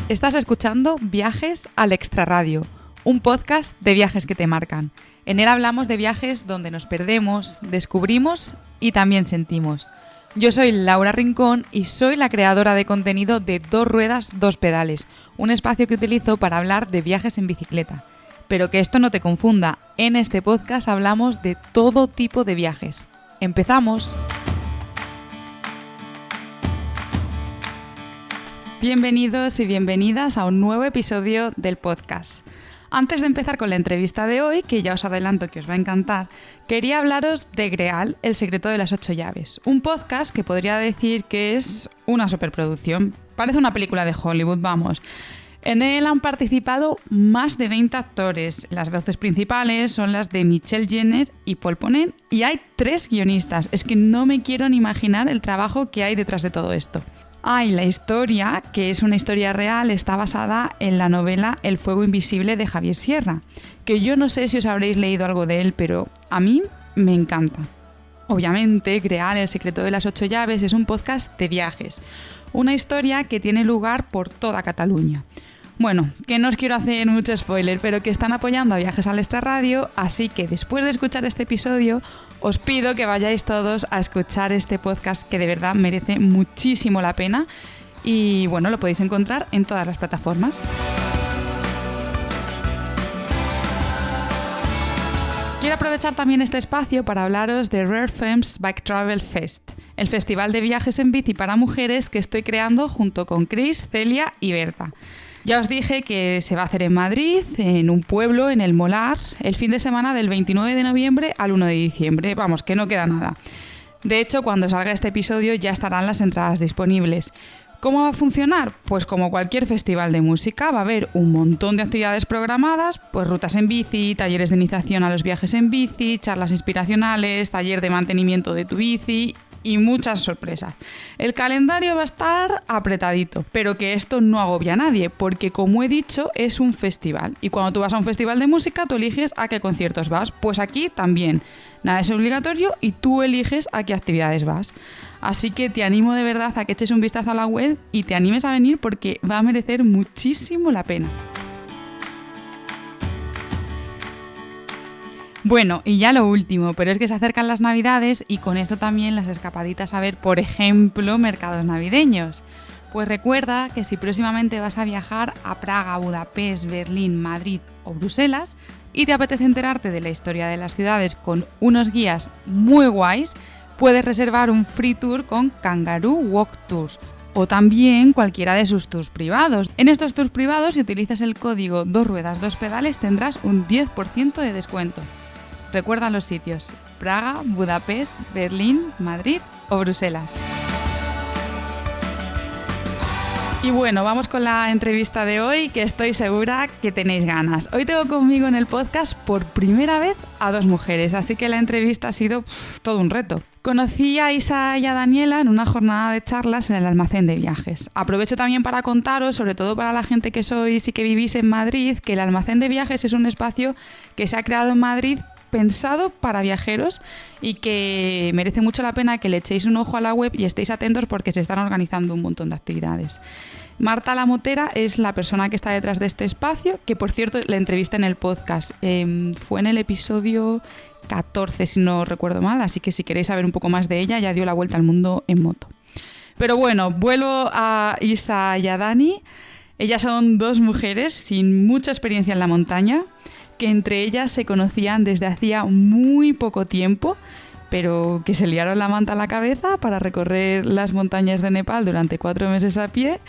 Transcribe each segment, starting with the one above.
Estás escuchando Viajes al Extrarradio, un podcast de viajes que te marcan. En él hablamos de viajes donde nos perdemos, descubrimos y también sentimos. Yo soy Laura Rincón y soy la creadora de contenido de Dos Ruedas, Dos Pedales, un espacio que utilizo para hablar de viajes en bicicleta. Pero que esto no te confunda, en este podcast hablamos de todo tipo de viajes. ¡Empezamos! Bienvenidos y bienvenidas a un nuevo episodio del podcast. Antes de empezar con la entrevista de hoy, que ya os adelanto que os va a encantar, quería hablaros de Greal, El secreto de las 8 llaves, un podcast que podría decir que es una superproducción. Parece una película de Hollywood, vamos. En él han participado más de 20 actores. Las voces principales son las de Michelle Jenner y Paul Ponnet, y hay 3 guionistas. Es que no me quiero ni imaginar el trabajo que hay detrás de todo esto. La historia, que es una historia real, está basada en la novela El fuego invisible de Javier Sierra, que yo no sé si os habréis leído algo de él, pero a mí me encanta. Obviamente, Greal, El secreto de las 8 llaves, es un podcast de viajes, una historia que tiene lugar por toda Cataluña. Bueno, que no os quiero hacer mucho spoiler, pero que están apoyando a Viajes al Extrarradio, así que después de escuchar este episodio, os pido que vayáis todos a escuchar este podcast que de verdad merece muchísimo la pena y bueno, lo podéis encontrar en todas las plataformas. Quiero aprovechar también este espacio para hablaros de Rare Femmes Bike Travel Fest, el festival de viajes en bici para mujeres que estoy creando junto con Chris, Celia y Berta. Ya os dije que se va a hacer en Madrid, en un pueblo, en el Molar, el fin de semana del 29 de noviembre al 1 de diciembre. Vamos, que no queda nada. De hecho, cuando salga este episodio ya estarán las entradas disponibles. ¿Cómo va a funcionar? Pues como cualquier festival de música, va a haber un montón de actividades programadas, pues rutas en bici, talleres de iniciación a los viajes en bici, charlas inspiracionales, taller de mantenimiento de tu bici y muchas sorpresas. El calendario va a estar apretadito, pero que esto no agobia a nadie, porque como he dicho, es un festival. Y cuando tú vas a un festival de música, tú eliges a qué conciertos vas. Pues aquí también. Nada es obligatorio y tú eliges a qué actividades vas. Así que te animo de verdad a que eches un vistazo a la web y te animes a venir porque va a merecer muchísimo la pena. Bueno, y ya lo último, pero es que se acercan las Navidades y con esto también las escapaditas a ver, por ejemplo, mercados navideños. Pues recuerda que si próximamente vas a viajar a Praga, Budapest, Berlín, Madrid o Bruselas y te apetece enterarte de la historia de las ciudades con unos guías muy guays, puedes reservar un free tour con Kangaroo Walk Tours o también cualquiera de sus tours privados. En estos tours privados, si utilizas el código 2 ruedas 2 pedales, tendrás un 10% de descuento. Recuerda los sitios: Praga, Budapest, Berlín, Madrid o Bruselas. Y bueno, vamos con la entrevista de hoy, que estoy segura que tenéis ganas. Hoy tengo conmigo en el podcast por primera vez a 2 mujeres, así que la entrevista ha sido todo un reto. Conocí a Isa y a Daniela en una jornada de charlas en el almacén de viajes. Aprovecho también para contaros, sobre todo para la gente que sois y que vivís en Madrid, que el almacén de viajes es un espacio que se ha creado en Madrid pensado para viajeros y que merece mucho la pena que le echéis un ojo a la web y estéis atentos porque se están organizando un montón de actividades. Marta La Motera es la persona que está detrás de este espacio, que por cierto la entrevisté en el podcast. Fue en el episodio 14, si no recuerdo mal, así que si queréis saber un poco más de ella, ya dio la vuelta al mundo en moto. Pero bueno, vuelvo a Isa y a Dani. Ellas son 2 mujeres sin mucha experiencia en la montaña, que entre ellas se conocían desde hacía muy poco tiempo, pero que se liaron la manta a la cabeza para recorrer las montañas de Nepal durante 4 meses a pie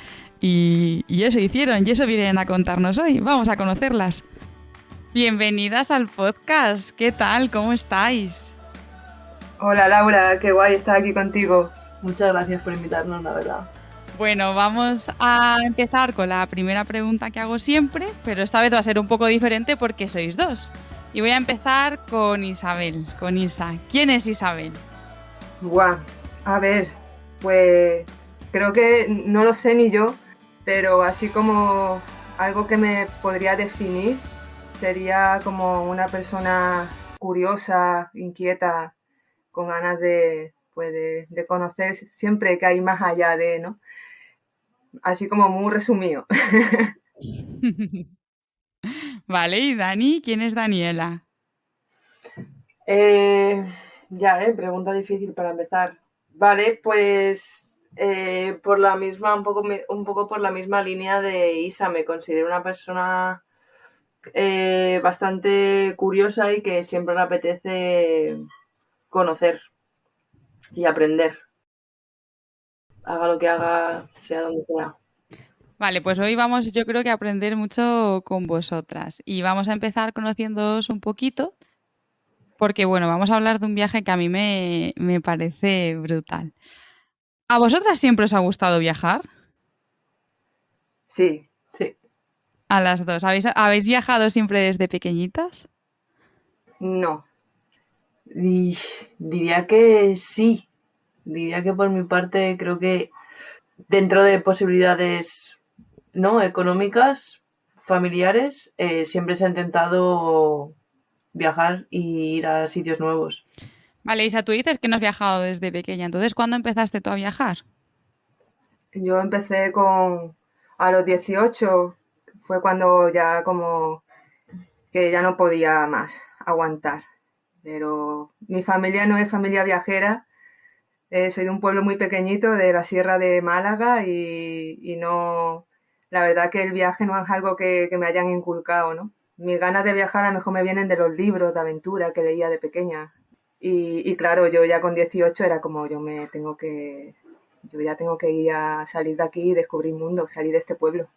y eso hicieron, y eso vienen a contarnos hoy. Vamos a conocerlas. Bienvenidas al podcast. ¿Qué tal? ¿Cómo estáis? Hola Laura, qué guay estar aquí contigo. Muchas gracias por invitarnos, la verdad. Bueno, vamos a empezar con la primera pregunta que hago siempre, pero esta vez va a ser un poco diferente porque sois 2. Y voy a empezar con Isabel, con Isa. ¿Quién es Isabel? Guau, a ver, pues creo que no lo sé ni yo, pero así como algo que me podría definir sería como una persona curiosa, inquieta, con ganas de conocer siempre que hay más allá de, ¿no? así como muy resumido. Vale, y Dani, ¿quién es Daniela? Eh, pregunta difícil para empezar. Vale, pues por la misma, un poco por la misma línea de Isa, me considero una persona bastante curiosa y que siempre le apetece conocer y aprender. Haga lo que haga, sea donde sea. Vale, pues hoy vamos, yo creo que a aprender mucho con vosotras y vamos a empezar conociéndoos un poquito porque, bueno, vamos a hablar de un viaje que a mí me parece brutal. ¿A vosotras siempre os ha gustado viajar? Sí, Sí. A las dos. ¿Habéis viajado siempre desde pequeñitas? no. Y diría que sí. Diría que por mi parte creo que dentro de posibilidades no económicas, familiares, siempre se ha intentado viajar y ir a sitios nuevos. Vale, Isa, tú dices que no has viajado desde pequeña. Entonces, ¿cuándo empezaste tú a viajar? Yo empecé a los 18, fue cuando ya como que ya no podía más aguantar. Pero mi familia no es familia viajera, soy de un pueblo muy pequeñito de la Sierra de Málaga y no, la verdad que el viaje no es algo que me hayan inculcado, ¿no? Mis ganas de viajar a lo mejor me vienen de los libros de aventura que leía de pequeña. Y claro, yo ya con 18 era como yo ya tengo que ir a salir de aquí y descubrir mundo, salir de este pueblo.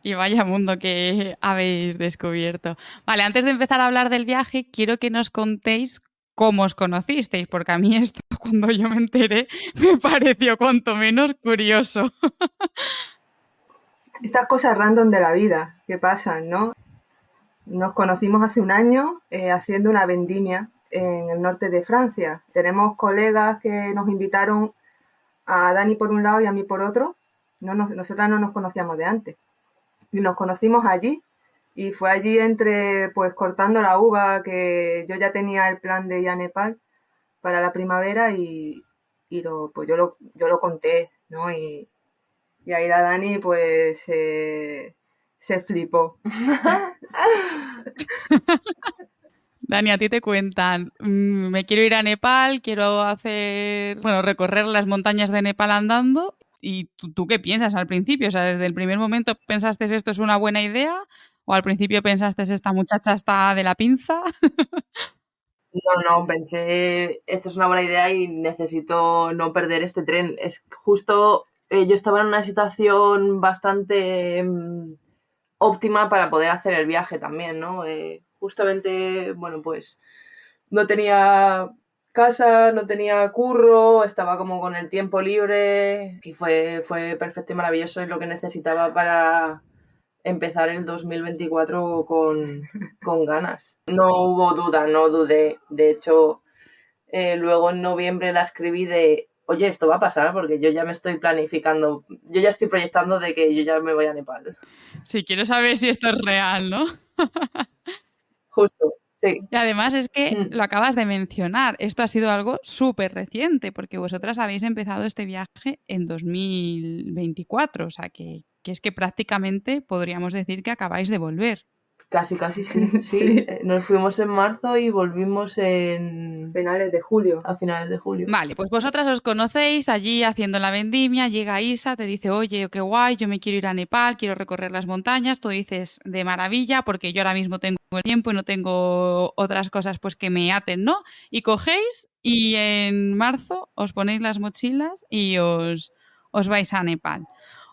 Y vaya mundo que habéis descubierto. Vale, antes de empezar a hablar del viaje, quiero que nos contéis cómo os conocisteis, porque a mí esto, cuando yo me enteré, me pareció cuanto menos curioso. Estas cosas random de la vida que pasan, ¿no? Nos conocimos hace un año haciendo una vendimia en el norte de Francia. Tenemos colegas que nos invitaron a Dani por un lado y a mí por otro. Nosotras no nos conocíamos de antes. Y nos conocimos allí y fue allí entre, pues cortando la uva, que yo ya tenía el plan de ir a Nepal para la primavera pues yo lo conté, ¿no? Y ahí la Dani pues se flipó. Dani, a ti te cuentan, me quiero ir a Nepal, quiero hacer, bueno, recorrer las montañas de Nepal andando. ¿Y tú qué piensas al principio? O sea, desde el primer momento pensaste esto es una buena idea o al principio pensaste esta muchacha está de la pinza. No, pensé, esto es una buena idea y necesito no perder este tren. Es justo, yo estaba en una situación bastante óptima para poder hacer el viaje también, ¿no? Justamente, bueno, pues no tenía casa, no tenía curro, estaba como con el tiempo libre y fue perfecto y maravilloso y lo que necesitaba para empezar el 2024 con ganas. No hubo duda, no dudé. De hecho, luego en noviembre la escribí de, oye, esto va a pasar porque yo ya me estoy planificando, yo ya estoy proyectando de que yo ya me voy a Nepal. Sí, quiero saber si esto es real, ¿no? Justo, sí. Y además es que lo acabas de mencionar, esto ha sido algo súper reciente, porque vosotras habéis empezado este viaje en 2024, o sea que es que prácticamente podríamos decir que acabáis de volver. Casi, sí. Sí. Nos fuimos en marzo y volvimos Finales de julio. a finales de julio. Vale, pues vosotras os conocéis allí haciendo la vendimia, llega Isa, te dice, oye, qué guay, yo me quiero ir a Nepal, quiero recorrer las montañas, tú dices, de maravilla, porque yo ahora mismo tengo el tiempo y no tengo otras cosas pues que me aten, ¿no? Y cogéis y en marzo os ponéis las mochilas y os vais a Nepal.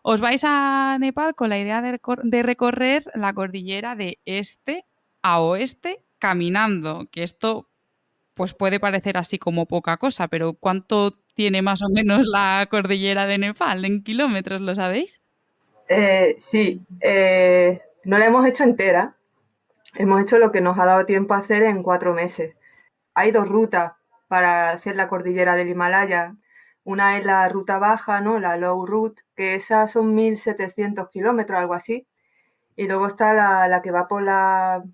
Os vais a Nepal con la idea de recorrer la cordillera de este a oeste caminando, que esto pues puede parecer así como poca cosa, pero ¿cuánto tiene más o menos la cordillera de Nepal en kilómetros, lo sabéis? Sí, no la hemos hecho entera, hemos hecho lo que nos ha dado tiempo a hacer en 4 meses. Hay dos rutas para hacer la cordillera del Himalaya. Una es la ruta baja, ¿no? La low route, que esas son 1.700 kilómetros, algo así. Y luego está la que va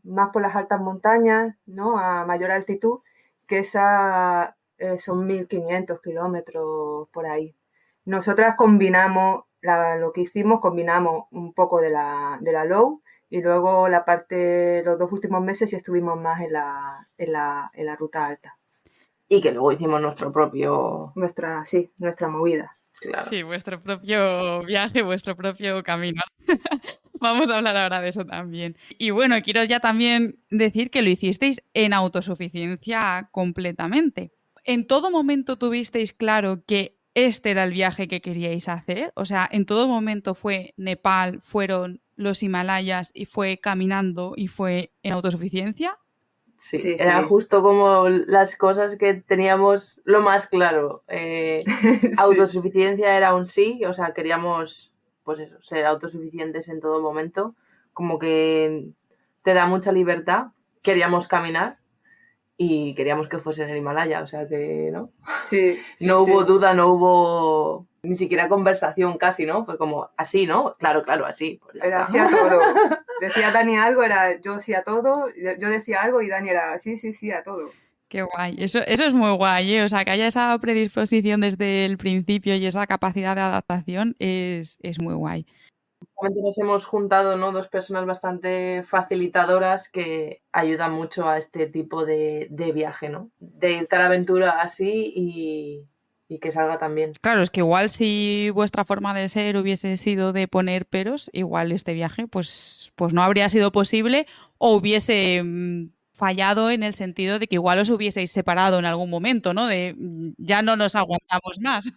más por las altas montañas, ¿no? A mayor altitud, que esa son 1.500 kilómetros por ahí. Nosotras combinamos lo que hicimos, combinamos un poco de la low y luego los 2 últimos meses sí estuvimos más en la ruta alta. Y que luego hicimos nuestro propio... Nuestra movida. Claro. Sí, vuestro propio viaje, vuestro propio camino. Vamos a hablar ahora de eso también. Y bueno, quiero ya también decir que lo hicisteis en autosuficiencia completamente. ¿En todo momento tuvisteis claro que este era el viaje que queríais hacer? O sea, ¿en todo momento fue Nepal, fueron los Himalayas y fue caminando y fue en autosuficiencia? Sí, era justo como las cosas que teníamos lo más claro. Autosuficiencia era un sí, o sea, queríamos, pues eso, ser autosuficientes en todo momento, como que te da mucha libertad. Queríamos caminar y queríamos que fuese en el Himalaya, o sea que, ¿no? Sí. No hubo duda, no hubo ni siquiera conversación casi, ¿no? Fue como, así, ¿no? Claro, así. Pues ya era está. así a todo. Decía Dani algo, era yo sí a todo, yo decía algo y Dani era sí a todo. Qué guay, eso es muy guay, ¿eh? O sea, que haya esa predisposición desde el principio y esa capacidad de adaptación es muy guay. Justamente nos hemos juntado, ¿no? 2 personas bastante facilitadoras que ayudan mucho a este tipo de viaje, ¿no? De irte a la aventura así y que salga también. Claro, es que igual si vuestra forma de ser hubiese sido de poner peros, igual este viaje pues no habría sido posible o hubiese fallado en el sentido de que igual os hubieseis separado en algún momento, ¿no? De ya no nos aguantamos más.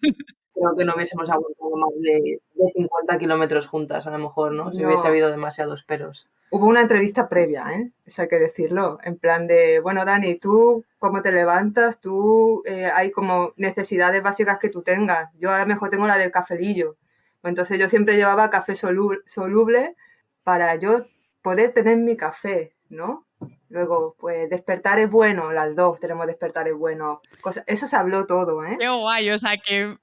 Creo que no hubiésemos aguantado más de 50 kilómetros juntas, a lo mejor, ¿no? Si hubiese habido demasiados peros. Hubo una entrevista previa, eso hay que decirlo, en plan de, bueno, Dani, ¿tú cómo te levantas? Tú, hay como necesidades básicas que tú tengas. Yo a lo mejor tengo la del cafelillo. Entonces yo siempre llevaba café soluble para yo poder tener mi café, ¿no? Luego, pues despertar es bueno, las 2 tenemos despertar es bueno. Eso se habló todo, ¿eh? Qué guay, o sea que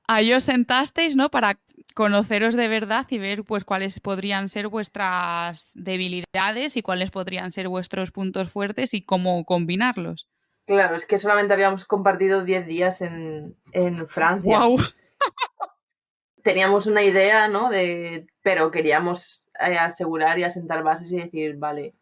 ahí os sentasteis, ¿no? Para conoceros de verdad y ver pues cuáles podrían ser vuestras debilidades y cuáles podrían ser vuestros puntos fuertes y cómo combinarlos. Claro, es que solamente habíamos compartido 10 días en Francia. ¡Guau! Teníamos una idea, ¿no? Pero queríamos asegurar y asentar bases y decir, vale,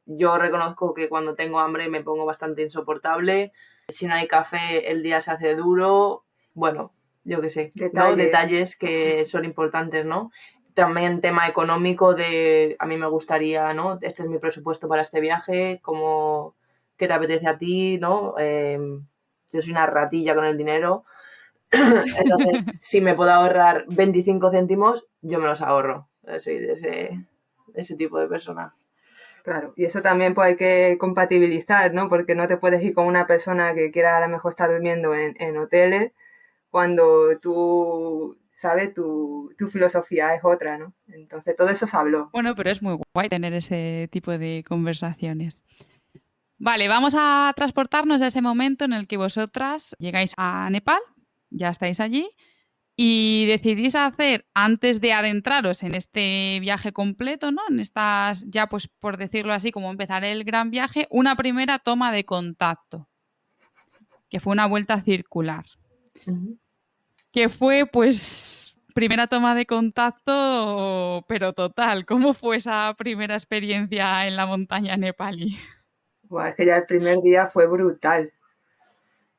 yo reconozco que cuando tengo hambre me pongo bastante insoportable. Si no hay café, el día se hace duro. Bueno, yo qué sé, ¿no? Detalles que son importantes, ¿no? También tema económico de, a mí me gustaría, ¿no? Este es mi presupuesto para este viaje, como, ¿qué te apetece a ti, no? Yo soy una ratilla con el dinero. Entonces, si me puedo ahorrar 25 céntimos, yo me los ahorro. Soy de ese tipo de persona. Claro, y eso también pues hay que compatibilizar, ¿no? Porque no te puedes ir con una persona que quiera a lo mejor estar durmiendo en hoteles cuando tú, ¿sabes? Tu filosofía es otra, ¿no? Entonces todo eso se habló. Bueno, pero es muy guay tener ese tipo de conversaciones. Vale, vamos a transportarnos a ese momento en el que vosotras llegáis a Nepal, ya estáis allí, y decidís hacer, antes de adentraros en este viaje completo, ¿no? En estas, ya pues por decirlo así, como empezar el gran viaje, una primera toma de contacto, que fue una vuelta circular. Uh-huh. Que fue pues primera toma de contacto, pero total. ¿Cómo fue esa primera experiencia en la montaña nepalí? Bueno, es que ya el primer día fue brutal.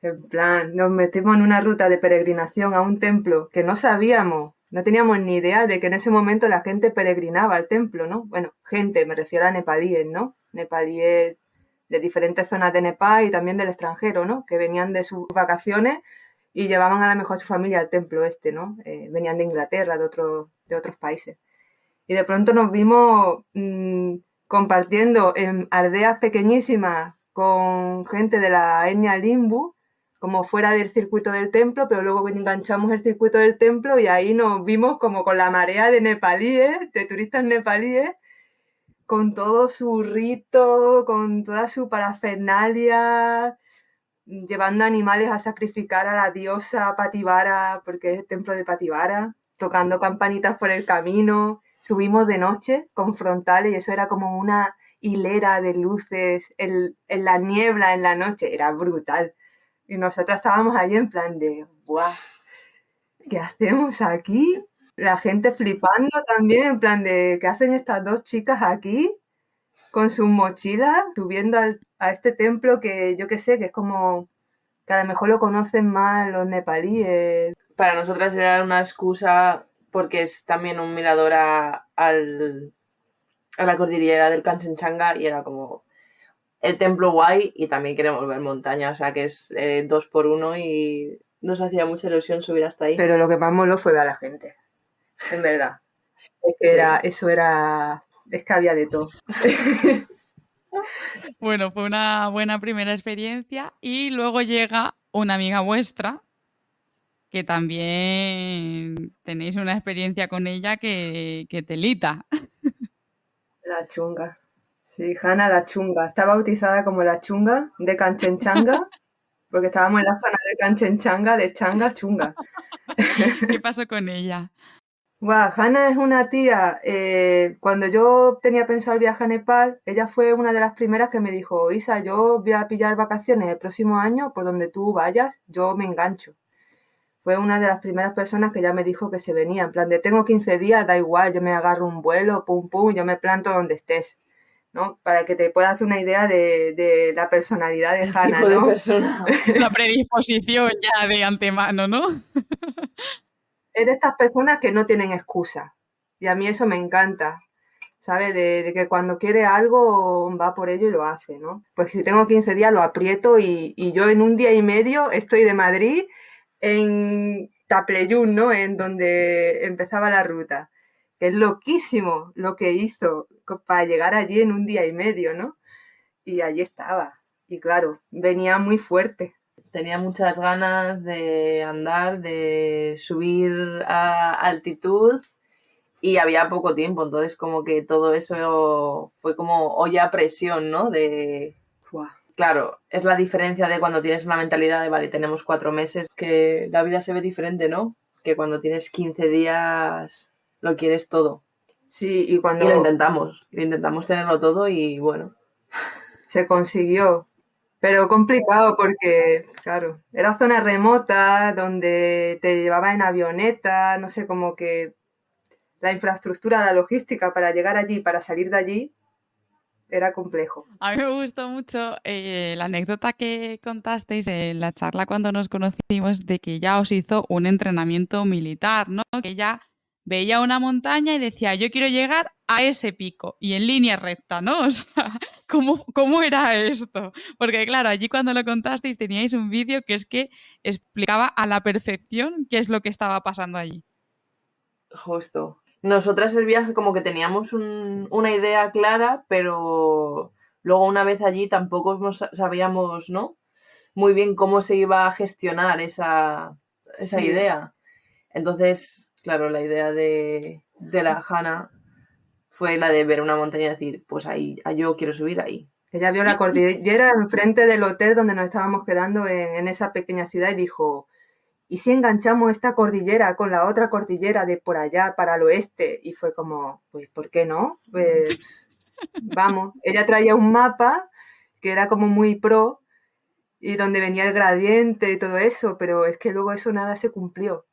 En plan, nos metimos en una ruta de peregrinación a un templo que no sabíamos, no teníamos ni idea de que en ese momento la gente peregrinaba al templo, ¿no? Bueno, gente, me refiero a nepalíes, ¿no? Nepalíes de diferentes zonas de Nepal y también del extranjero, ¿no? Que venían de sus vacaciones y llevaban a lo mejor a su familia al templo este, ¿no? Venían de Inglaterra, de otros países. Y de pronto nos vimos compartiendo en aldeas pequeñísimas con gente de la etnia Limbu, como fuera del circuito del templo, pero luego enganchamos el circuito del templo y ahí nos vimos como con la marea de nepalíes, de turistas nepalíes, con todo su rito, con toda su parafernalia, llevando animales a sacrificar a la diosa Patibara, porque es el templo de Patibara, tocando campanitas por el camino. Subimos de noche con frontales y eso era como una hilera de luces en la niebla en la noche, era brutal. Y nosotras estábamos ahí en plan de ¡buah! ¿qué hacemos aquí? La gente flipando también, en plan de, ¿qué hacen estas dos chicas aquí? Con sus mochilas, subiendo a este templo que yo qué sé, que es como que a lo mejor lo conocen más los nepalíes. Para nosotras era una excusa porque es también un mirador a la cordillera del Kanchenjunga y era como el templo guay y también queremos ver montaña, o sea que es 2 por 1 y nos hacía mucha ilusión subir hasta ahí. Pero lo que más moló fue ver a la gente, en verdad. Es que es que había de todo. Bueno, fue una buena primera experiencia y luego llega una amiga vuestra que también tenéis una experiencia con ella que telita. La chunga. Sí, Hanna la chunga. Está bautizada como la chunga de Kanchenjunga, porque estábamos en la zona de Kanchenjunga, de Changa, chunga. ¿Qué pasó con ella? Guau, Hanna es una tía, cuando yo tenía pensado el viaje a Nepal, ella fue una de las primeras que me dijo, Isa, yo voy a pillar vacaciones el próximo año, por donde tú vayas, yo me engancho. Fue una de las primeras personas que ya me dijo que se venía, en plan de tengo 15 días, da igual, yo me agarro un vuelo, pum pum, yo me planto donde estés, ¿no? Para que te puedas hacer una idea de la personalidad de El Hanna, tipo de ¿no? persona. La predisposición ya de antemano, ¿no? Es de estas personas que no tienen excusa. Y a mí eso me encanta, ¿sabes? De que cuando quiere algo va por ello y lo hace, ¿no? Pues si tengo 15 días lo aprieto y yo en un día y medio estoy de Madrid en Taplejún, ¿no? En donde empezaba la ruta. Que es loquísimo lo que hizo para llegar allí en un día y medio, ¿no? Y allí estaba. Y claro, venía muy fuerte. Tenía muchas ganas de andar, de subir a altitud y había poco tiempo, entonces como que todo eso fue como olla a presión, ¿no? Buah. Claro, es la diferencia de cuando tienes una mentalidad de, vale, tenemos 4 meses, que la vida se ve diferente, ¿no? Que cuando tienes 15 días lo quieres todo. Sí, y Y cuando lo intentamos tenerlo todo y bueno. se consiguió, pero complicado porque, claro, era zona remota donde te llevaba en avioneta, no sé, como que la infraestructura, la logística para llegar allí, para salir de allí, era complejo. A mí me gustó mucho la anécdota que contasteis en la charla cuando nos conocimos de que ya os hizo un entrenamiento militar, ¿no? Que ella veía una montaña y decía, yo quiero llegar a ese pico y en línea recta, ¿no? O sea, ¿cómo era esto? Porque claro, allí cuando lo contasteis teníais un vídeo que es que explicaba a la perfección qué es lo que estaba pasando allí. Justo. Nosotras el viaje como que teníamos una idea clara, pero luego una vez allí tampoco sabíamos, ¿no? Muy bien cómo se iba a gestionar esa Sí, idea. Entonces, claro, la idea de la Hanna fue la de ver una montaña y decir, pues ahí, yo quiero subir ahí. ella vio la cordillera enfrente del hotel donde nos estábamos quedando en esa pequeña ciudad y dijo, ¿y si enganchamos esta cordillera con la otra cordillera de por allá para el oeste? Y fue como, pues, ¿por qué no? Pues, vamos. Ella traía un mapa que era como muy pro y donde venía el gradiente y todo eso, pero es que luego eso nada se cumplió.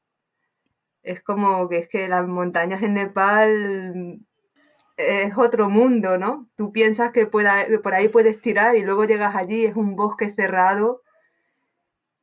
Es como que es que las montañas en Nepal es otro mundo, ¿no? Tú piensas que por ahí puedes tirar y luego llegas allí, es un bosque cerrado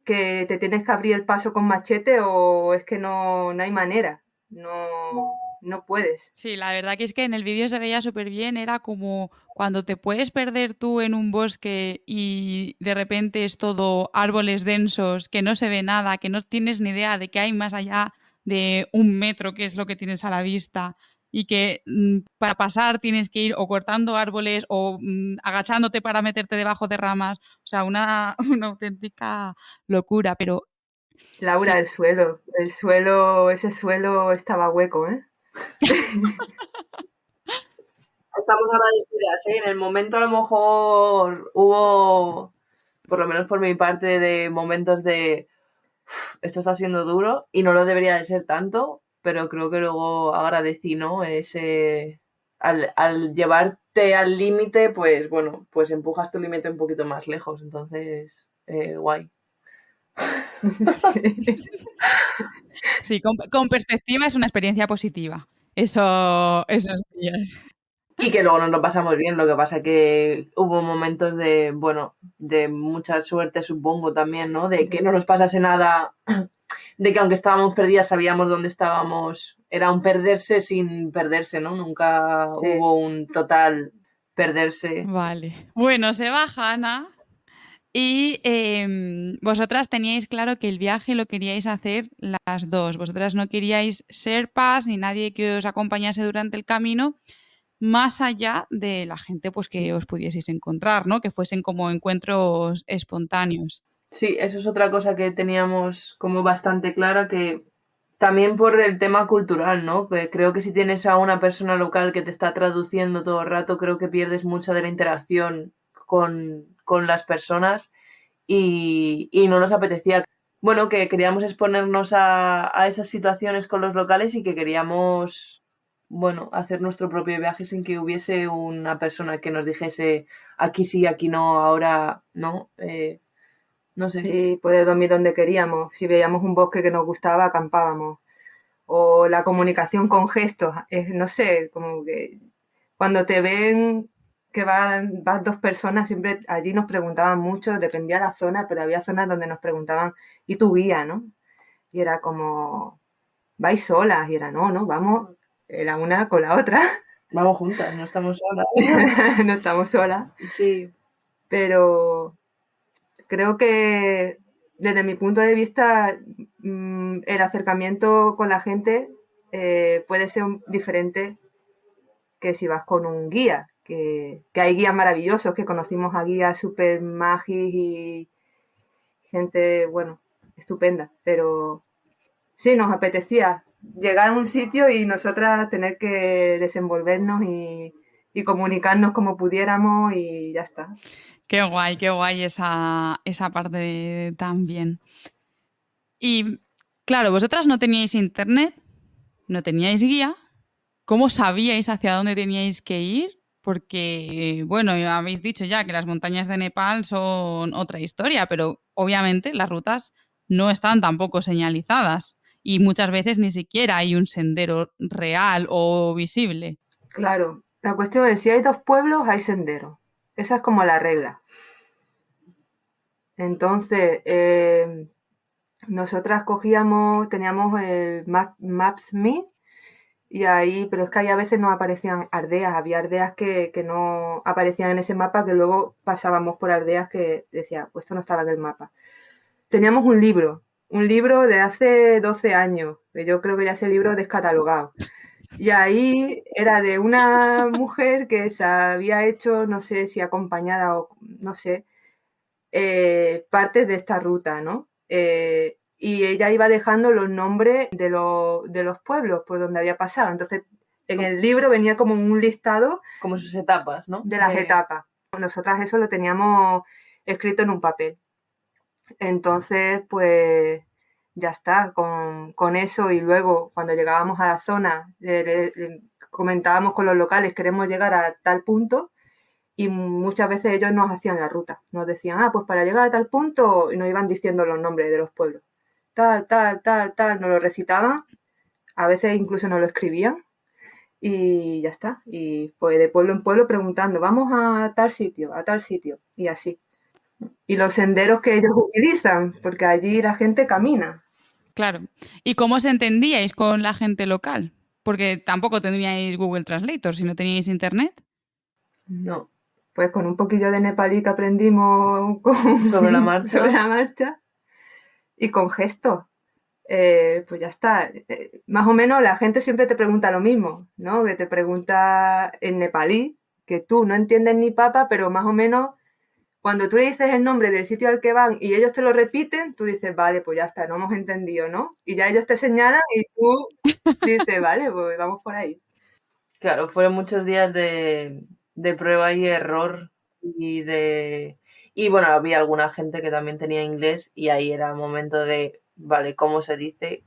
que te tienes que abrir el paso con machete o es que no hay manera, no puedes. Sí, la verdad que es que en el vídeo se veía súper bien, era como cuando te puedes perder tú en un bosque y de repente es todo árboles densos, que no se ve nada, que no tienes ni idea de que hay más allá de 1 metro, que es lo que tienes a la vista, y que para pasar tienes que ir o cortando árboles o agachándote para meterte debajo de ramas, o sea, una auténtica locura, pero Laura, sí. ese suelo estaba hueco, ¿eh? Estamos agradecidas, ¿eh? En el momento a lo mejor hubo, por lo menos por mi parte, de momentos de esto está siendo duro y no lo debería de ser tanto, pero creo que luego agradecí, ¿no? Ese, al llevarte al límite, pues bueno, pues empujas tu límite un poquito más lejos, entonces, guay. Sí. Sí, con perspectiva es una experiencia positiva. Esos días. Y que luego nos lo pasamos bien, lo que pasa que hubo momentos de, bueno, de mucha suerte, supongo también, ¿no? De que no nos pasase nada, de que aunque estábamos perdidas sabíamos dónde estábamos. Era un perderse sin perderse, ¿no? Nunca Sí. hubo un total perderse. Vale. Bueno, se va Hanna. Y vosotras teníais claro que el viaje lo queríais hacer las dos. Vosotras no queríais Sherpas ni nadie que os acompañase durante el camino, más allá de la gente pues, que os pudieseis encontrar, ¿no? Que fuesen como encuentros espontáneos. Sí, eso es otra cosa que teníamos como bastante clara, que también por el tema cultural, ¿no? Que creo que si tienes a una persona local que te está traduciendo todo el rato, creo que pierdes mucha de la interacción con las personas y no nos apetecía. Bueno, que queríamos exponernos a esas situaciones con los locales y que queríamos, bueno, hacer nuestro propio viaje sin que hubiese una persona que nos dijese aquí sí, aquí no, ahora no. No sé. Sí, poder dormir donde queríamos. Si veíamos un bosque que nos gustaba, acampábamos. O la comunicación con gestos. No sé, como que cuando te ven que vas dos personas, siempre allí nos preguntaban mucho, dependía de la zona, pero había zonas donde nos preguntaban, ¿y tu guía, no? Y era como, ¿vais solas? Y era, no, vamos la una con la otra. Vamos juntas, no estamos solas. No estamos solas. Sí. Pero creo que desde mi punto de vista el acercamiento con la gente puede ser diferente que si vas con un guía, que hay guías maravillosos, que conocimos a guías súper magis y gente, bueno, estupenda, pero sí, nos apetecía llegar a un sitio y nosotras tener que desenvolvernos y comunicarnos como pudiéramos y ya está. Qué guay esa parte también. Y claro, vosotras no teníais internet, no teníais guía. ¿Cómo sabíais hacia dónde teníais que ir? Porque, bueno, habéis dicho ya que las montañas de Nepal son otra historia, pero obviamente las rutas no están tampoco señalizadas y muchas veces ni siquiera hay un sendero real o visible. Claro, la cuestión es si hay dos pueblos, hay sendero. Esa es como la regla. Entonces, nosotras teníamos el Maps.me y ahí, pero es que ahí a veces no aparecían aldeas, había aldeas que no aparecían en ese mapa, que luego pasábamos por aldeas que decía, pues esto no estaba en el mapa. Teníamos un libro de hace 12 años, que yo creo que ya ese libro descatalogado. Y ahí era de una mujer que se había hecho, no sé si acompañada o no sé, partes de esta ruta, ¿no? Y ella iba dejando los nombres de los pueblos por donde había pasado. Entonces, en el libro venía como un listado Como sus etapas, ¿no? de las etapas. Nosotras eso lo teníamos escrito en un papel. Entonces, pues ya está, con eso y luego cuando llegábamos a la zona, comentábamos con los locales, queremos llegar a tal punto y muchas veces ellos nos hacían la ruta, nos decían, pues para llegar a tal punto y nos iban diciendo los nombres de los pueblos, tal, nos lo recitaban, a veces incluso nos lo escribían y ya está, y pues de pueblo en pueblo preguntando, vamos a tal sitio y así. Y los senderos que ellos utilizan, porque allí la gente camina. Claro. ¿Y cómo os entendíais con la gente local? Porque tampoco tendríais Google Translator si no teníais internet. No, pues con un poquillo de nepalí que aprendimos Sobre la marcha. sobre la marcha y con gestos. Pues ya está. Más o menos la gente siempre te pregunta lo mismo, ¿no? Que te pregunta en nepalí, que tú no entiendes ni papa, pero más o menos cuando tú le dices el nombre del sitio al que van y ellos te lo repiten, tú dices, vale, pues ya está, no hemos entendido, ¿no? Y ya ellos te señalan y tú dices, vale, pues vamos por ahí. Claro, fueron muchos días de prueba y error y bueno, había alguna gente que también tenía inglés y ahí era momento de vale, cómo se dice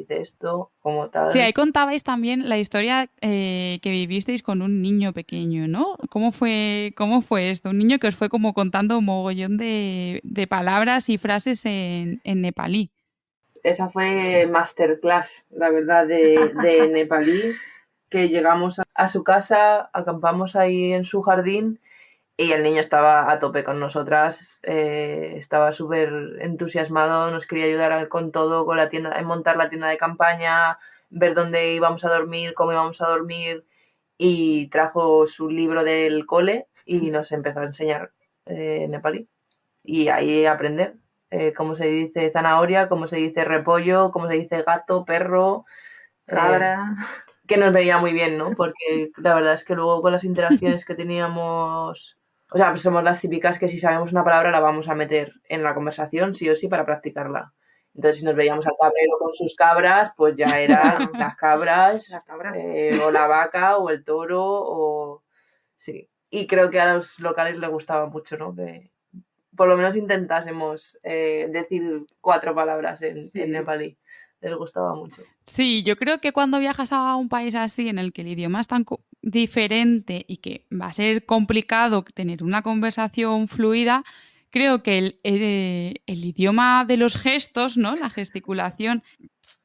esto, cómo tal. Sí, ahí contabais también la historia que vivisteis con un niño pequeño, ¿no? Cómo fue esto? Un niño que os fue como contando un mogollón de palabras y frases en nepalí. Esa fue masterclass, la verdad, de nepalí, que llegamos a su casa, acampamos ahí en su jardín y el niño estaba a tope con nosotras, estaba súper entusiasmado, nos quería ayudar con todo, con la tienda, en montar la tienda de campaña, ver dónde íbamos a dormir, cómo íbamos a dormir, y trajo su libro del cole y nos empezó a enseñar nepalí. Y ahí aprender cómo se dice zanahoria, cómo se dice repollo, cómo se dice gato, perro, Cabra. que nos veía muy bien, ¿no? Porque la verdad es que luego con las interacciones que teníamos, o sea, pues somos las típicas que si sabemos una palabra la vamos a meter en la conversación sí o sí para practicarla. Entonces, si nos veíamos al cabrero con sus cabras, pues ya eran las cabras, La cabra. o la vaca, o el toro, o... Sí. Y creo que a los locales les gustaba mucho, ¿no? Que por lo menos intentásemos decir 4 palabras en nepalí. Les gustaba mucho. Sí, yo creo que cuando viajas a un país así en el que el idioma es tan diferente y que va a ser complicado tener una conversación fluida, creo que el idioma de los gestos, ¿no? La gesticulación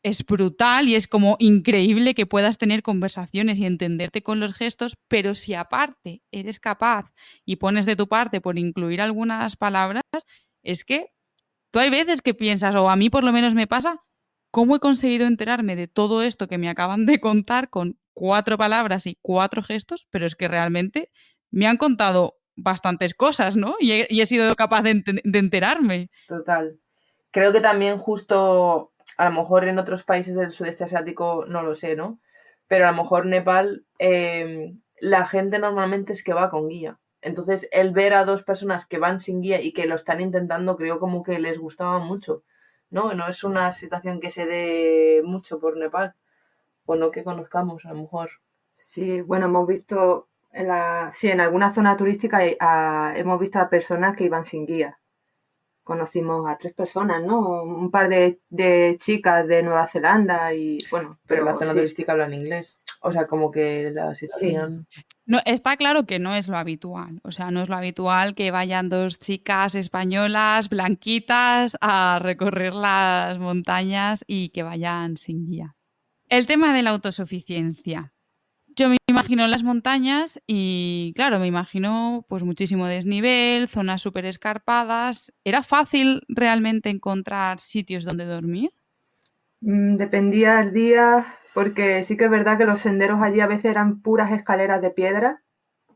es brutal y es como increíble que puedas tener conversaciones y entenderte con los gestos, pero si aparte eres capaz y pones de tu parte por incluir algunas palabras, es que tú hay veces que piensas, o a mí por lo menos me pasa, ¿cómo he conseguido enterarme de todo esto que me acaban de contar con 4 palabras y 4 gestos? Pero es que realmente me han contado bastantes cosas, ¿no? Y he sido capaz de enterarme. Total. Creo que también justo, a lo mejor en otros países del sudeste asiático, no lo sé, ¿no? Pero a lo mejor Nepal, la gente normalmente es que va con guía. Entonces, el ver a 2 personas que van sin guía y que lo están intentando, creo como que les gustaba mucho, ¿no? No es una situación que se dé mucho por Nepal, o no que conozcamos, a lo mejor. Sí, bueno, hemos visto en alguna zona turística hemos visto a personas que iban sin guía. Conocimos a 3 personas, ¿no? Un par de chicas de Nueva Zelanda y bueno, Pero la pero zona sí, turística hablan inglés. O sea, como que la sí. situación... No, está claro que no es lo habitual. O sea, no es lo habitual que vayan 2 chicas españolas, blanquitas, a recorrer las montañas y que vayan sin guía. El tema de la autosuficiencia. Yo me imagino las montañas y, claro, me imagino pues muchísimo desnivel, zonas súper escarpadas. ¿Era fácil realmente encontrar sitios donde dormir? Dependía del día, porque sí que es verdad que los senderos allí a veces eran puras escaleras de piedra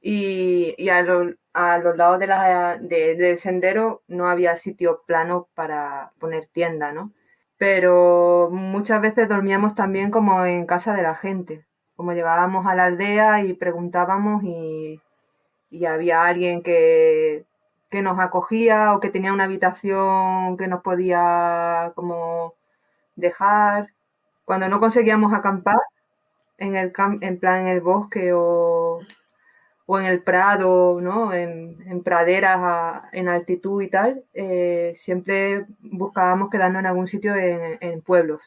y a los lados del sendero no había sitio plano para poner tienda, ¿no? Pero muchas veces dormíamos también como en casa de la gente, como llegábamos a la aldea y preguntábamos y había alguien que nos acogía o que tenía una habitación que nos podía como dejar. Cuando no conseguíamos acampar en plan en el bosque o en el prado, ¿no? En praderas en altitud y tal, siempre buscábamos quedarnos en algún sitio en pueblos.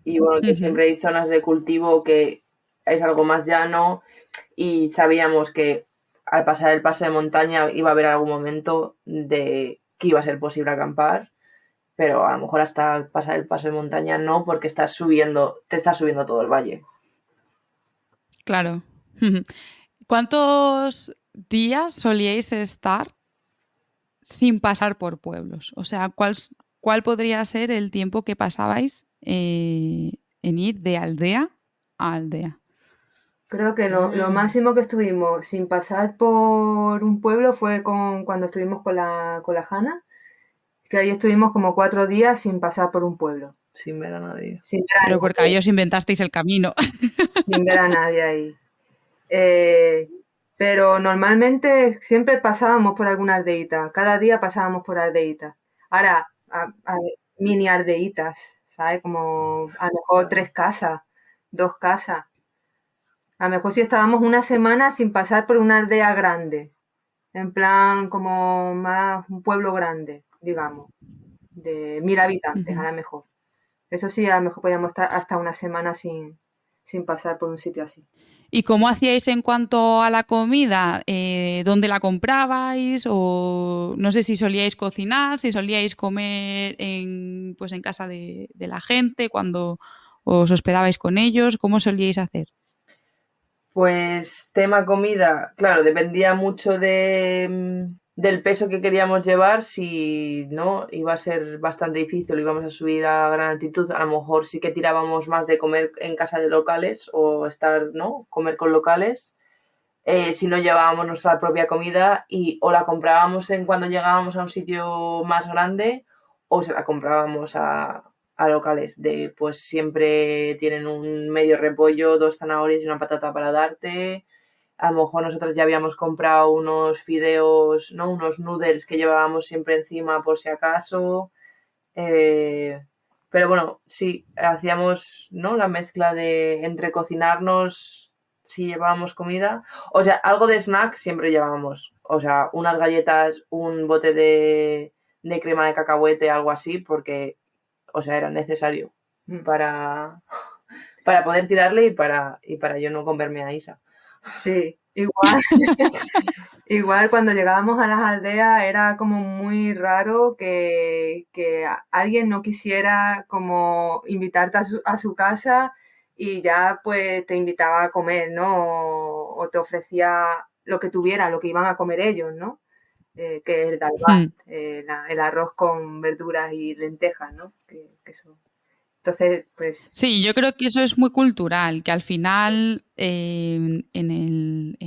Y bueno, que siempre hay zonas de cultivo que es algo más llano y sabíamos que al pasar el paso de montaña iba a haber algún momento de que iba a ser posible acampar, pero a lo mejor hasta pasar el paso de montaña no, porque te estás subiendo todo el valle. Claro. ¿Cuántos días solíais estar sin pasar por pueblos? O sea, ¿cuál podría ser el tiempo que pasabais en ir de aldea a aldea? Creo que lo máximo que estuvimos sin pasar por un pueblo fue cuando estuvimos con la Hanna, que ahí estuvimos como 4 días sin pasar por un pueblo. Sin ver a nadie. Sin ver a Pero porque ahí nadie, os inventasteis el camino. sin ver a nadie ahí. Pero normalmente siempre pasábamos por alguna aldeíta. Cada día pasábamos por aldeítas. Ahora, mini aldeitas, ¿sabes? Como a lo mejor 3 casas, 2 casas. A lo mejor si estábamos una semana sin pasar por una aldea grande. En plan, como más un pueblo grande, digamos. de 1000 habitantes a lo mejor. Eso sí, a lo mejor podíamos estar hasta una semana sin pasar por un sitio así. ¿Y cómo hacíais en cuanto a la comida? ¿Dónde la comprabais? O no sé si solíais cocinar, si solíais comer en casa de la gente, cuando os hospedabais con ellos, ¿cómo solíais hacer? Pues tema comida, claro, dependía mucho del peso que queríamos llevar. Si no, iba a ser bastante difícil, íbamos a subir a gran altitud, a lo mejor sí que tirábamos más de comer en casa de locales o comer con locales. Si no llevábamos nuestra propia comida o la comprábamos cuando llegábamos a un sitio más grande o se la comprábamos a locales pues siempre tienen un medio repollo, 2 zanahorias y una patata para darte. A lo mejor nosotros ya habíamos comprado unos fideos, ¿no? Unos noodles que llevábamos siempre encima por si acaso. Pero bueno, sí, hacíamos, ¿no?, la mezcla entre cocinarnos si llevábamos comida. O sea, algo de snack siempre llevábamos. O sea, unas galletas, un bote de crema de cacahuete, algo así, porque, o sea, era necesario para poder tirarle y para yo no comerme a Isa. Sí, igual. Igual cuando llegábamos a las aldeas era como muy raro que alguien no quisiera como invitarte a su casa y ya pues te invitaba a comer, ¿no? O te ofrecía lo que tuviera, lo que iban a comer ellos, ¿no? Que es el dalbat, el arroz con verduras y lentejas, ¿no? Que eso. Entonces, pues... Sí, yo creo que eso es muy cultural, que al final en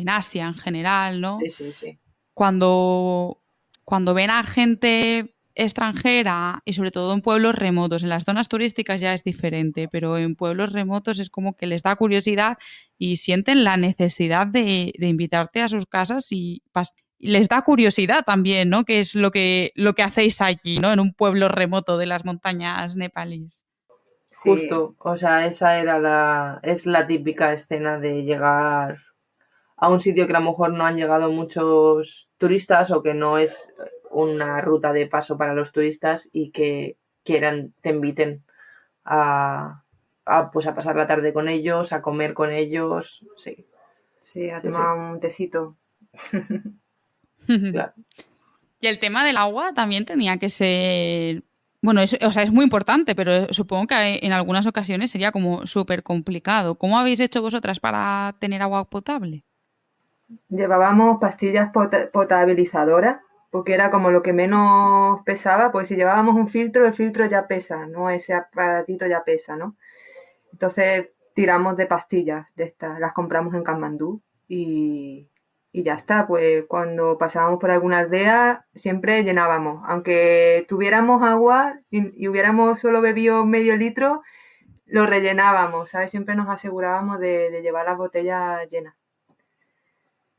Asia en general, ¿no? Sí. Cuando ven a gente extranjera y sobre todo en pueblos remotos, en las zonas turísticas ya es diferente, pero en pueblos remotos es como que les da curiosidad y sienten la necesidad de invitarte a sus casas y les da curiosidad también, ¿no? ¿Qué es lo que hacéis allí, ¿no? En un pueblo remoto de las montañas nepalíes. Justo, o sea, es la típica escena de llegar a un sitio que a lo mejor no han llegado muchos turistas o que no es una ruta de paso para los turistas y que te inviten a pasar la tarde con ellos, a comer con ellos, sí. Sí, a tomar un tecito. Claro. Y el tema del agua también tenía que ser... Bueno, es muy importante, pero supongo que en algunas ocasiones sería como súper complicado. ¿Cómo habéis hecho vosotras para tener agua potable? Llevábamos pastillas potabilizadoras, porque era como lo que menos pesaba, pues si llevábamos un filtro, el filtro ya pesa, ¿no? Ese aparatito ya pesa, ¿no? Entonces tiramos de pastillas de estas, las compramos en Katmandú y ya está, pues cuando pasábamos por alguna aldea siempre llenábamos, aunque tuviéramos agua y hubiéramos solo bebido medio litro, lo rellenábamos, ¿sabes? Siempre nos asegurábamos de llevar las botellas llenas.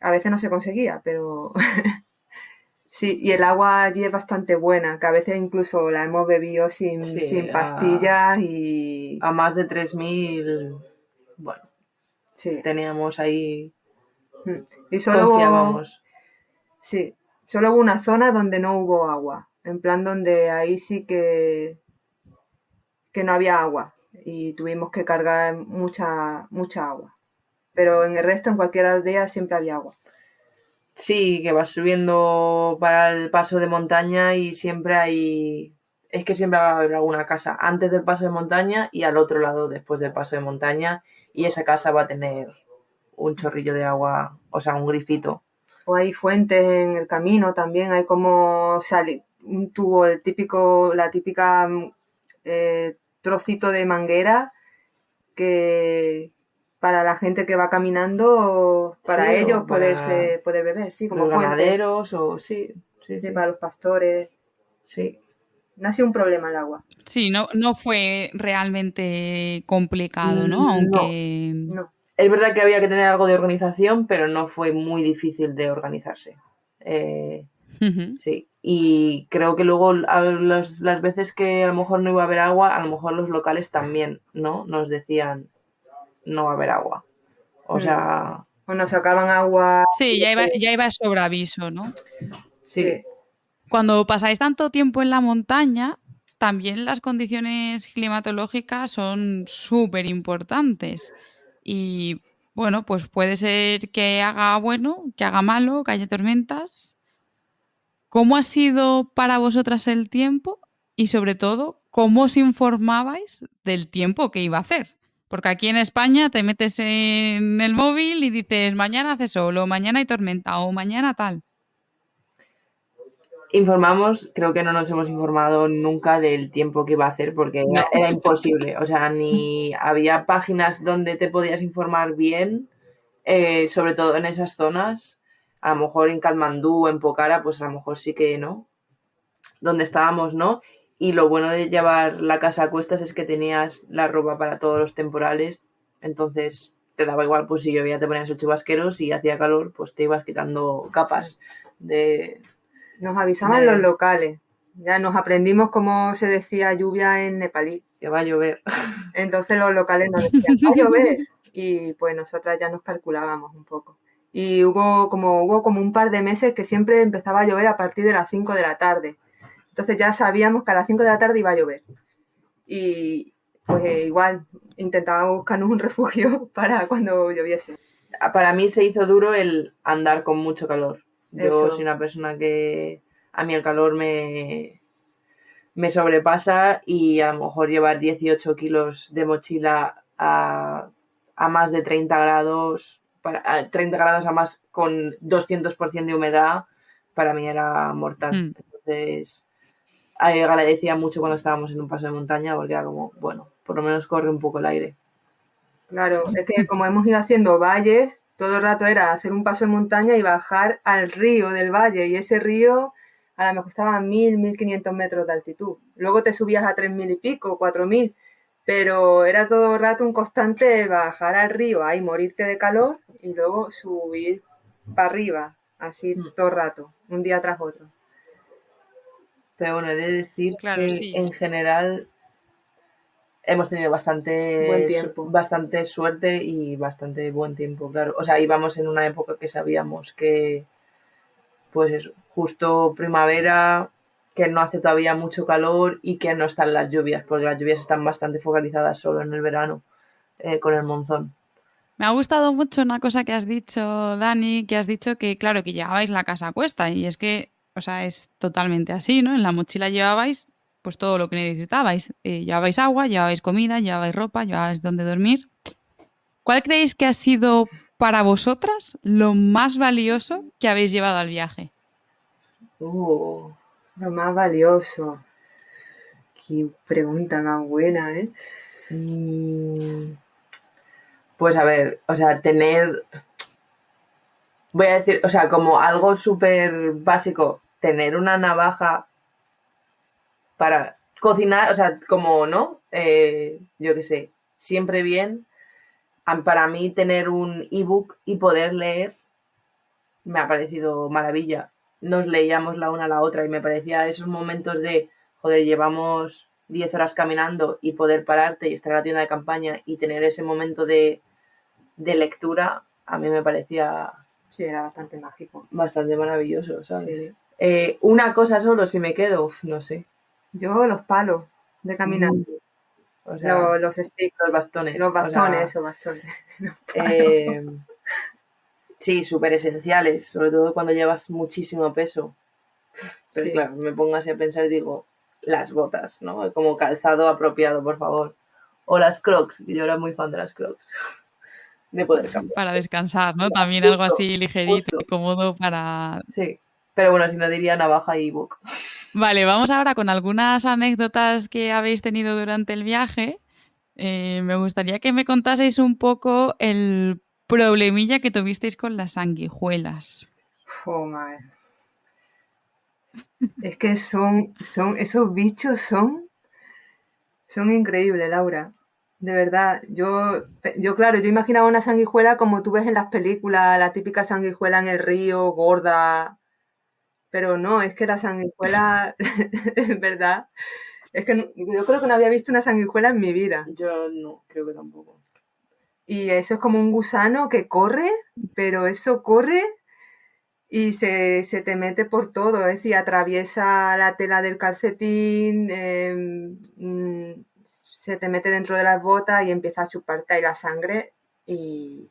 A veces no se conseguía, pero sí, y el agua allí es bastante buena, que a veces incluso la hemos bebido sin pastillas y... A más de 3000, bueno, sí. Teníamos ahí... Y solo confiábamos. Sí, solo hubo una zona donde no hubo agua, en plan donde ahí sí que no había agua y tuvimos que cargar mucha agua. Pero en el resto, en cualquier aldea, siempre había agua. Sí, que vas subiendo para el paso de montaña y siempre hay... Es que siempre va a haber alguna casa antes del paso de montaña y al otro lado después del paso de montaña y esa casa va a tener un chorrillo de agua, o sea, un grifito. O hay fuentes en el camino también, hay como un tubo, la típica trocito de manguera que para la gente que va caminando, para sí, ellos poder beber, sí, como los fuente. Ganaderos o sí, para los pastores. Sí. No ha sido un problema el agua. Sí, no fue realmente complicado, ¿no? Aunque... No. Es verdad que había que tener algo de organización, pero no fue muy difícil de organizarse. Sí, y creo que luego las veces que a lo mejor no iba a haber agua, a lo mejor los locales también, ¿no? Nos decían no va a haber agua. O sea... O nos sacaban agua... Sí, ya iba sobre aviso, ¿no? Sí. Cuando pasáis tanto tiempo en la montaña, también las condiciones climatológicas son súper importantes. Y bueno, pues puede ser que haga bueno, que haga malo, que haya tormentas. ¿Cómo ha sido para vosotras el tiempo? Y sobre todo, ¿cómo os informabais del tiempo que iba a hacer? Porque aquí en España te metes en el móvil y dices, mañana hace sol, o mañana hay tormenta, o mañana tal. Informamos, creo que no nos hemos informado nunca del tiempo que iba a hacer porque No. era imposible. O sea, ni había páginas donde te podías informar bien, sobre todo en esas zonas. A lo mejor en Katmandú o en Pokhara, pues a lo mejor sí que no. Donde estábamos, ¿no? Y lo bueno de llevar la casa a cuestas es que tenías la ropa para todos los temporales. Entonces te daba igual, pues si llovía te ponías el chubasquero, si hacía calor, pues te ibas quitando capas de... Nos avisaban los locales. Ya nos aprendimos cómo se decía lluvia en nepalí. Que va a llover. Entonces los locales nos decían, va a llover. Y pues nosotras ya nos calculábamos un poco. Y hubo como un par de meses que siempre empezaba a llover a partir de las 5 de la tarde. Entonces ya sabíamos que a las 5 de la tarde iba a llover. Y pues igual intentábamos buscarnos un refugio para cuando lloviese. Para mí se hizo duro el andar con mucho calor. Yo Eso. soy una persona que a mí el calor me sobrepasa y a lo mejor llevar 18 kilos de mochila a más de 30 grados, a 30 grados a más con 200% de humedad, para mí era mortal. Entonces, agradecía mucho cuando estábamos en un paso de montaña porque era como, bueno, por lo menos corre un poco el aire. Claro, es que como hemos ido haciendo valles, todo el rato era hacer un paso de montaña y bajar al río del valle. Y ese río a lo mejor estaba a 1.500 metros de altitud. Luego te subías a 3.000 y pico, 4.000. Pero era todo el rato un constante bajar al río, ahí morirte de calor y luego subir para arriba, así todo el rato, un día tras otro. Pero bueno, he de decir Claro, que sí. en general hemos tenido bastante suerte y bastante buen tiempo, claro. O sea, íbamos en una época que sabíamos que, pues es justo primavera, que no hace todavía mucho calor y que no están las lluvias, porque las lluvias están bastante focalizadas solo en el verano, con el monzón. Me ha gustado mucho una cosa que has dicho, Dani, que has dicho que, claro, que llevabais la casa a cuesta. Y es que, o sea, es totalmente así, ¿no? En la mochila llevabais pues todo lo que necesitabais. Llevabais agua, llevabais comida, llevabais ropa, llevabais donde dormir. ¿Cuál creéis que ha sido para vosotras lo más valioso que habéis llevado al viaje? Lo más valioso. Qué pregunta más buena, ¿eh? Pues a ver, o sea, voy a decir, o sea, como algo súper básico, tener una navaja para cocinar, o sea, como, ¿no? Yo qué sé, siempre bien. Para mí tener un ebook y poder leer me ha parecido maravilla. Nos leíamos la una a la otra y me parecía esos momentos de, joder, llevamos 10 horas caminando y poder pararte y estar en la tienda de campaña y tener ese momento de lectura, a mí me parecía... Sí, era bastante mágico. Bastante maravilloso, ¿sabes? Sí. Una cosa solo, si me quedo, no sé. Yo los palos de caminar. O sea, los sticks. Los bastones. Los bastones, O esos bastones. sea, sí, súper esenciales, sobre todo cuando llevas muchísimo peso. Pero Sí. claro, me pongo así a pensar y digo, las botas, ¿no? Como calzado apropiado, por favor. O las Crocs, yo era muy fan de las Crocs. De poder cambiar. Para descansar, ¿no? Ya, También justo, algo así ligerito justo. y cómodo para... Sí, pero bueno, si no diría navaja y ebook. Vale, vamos ahora con algunas anécdotas que habéis tenido durante el viaje. Me gustaría que me contaseis un poco el problemilla que tuvisteis con las sanguijuelas. Oh, madre. Es que esos bichos son increíbles, Laura. De verdad, claro, yo imaginaba una sanguijuela como tú ves en las películas, la típica sanguijuela en el río, gorda. Pero no, es que la sanguijuela, es verdad, es que yo creo que no había visto una sanguijuela en mi vida. Yo no, creo que tampoco. Y eso es como un gusano que corre, pero eso corre y se te mete por todo, es decir, atraviesa la tela del calcetín, se te mete dentro de las botas y empieza a chuparte ahí la sangre y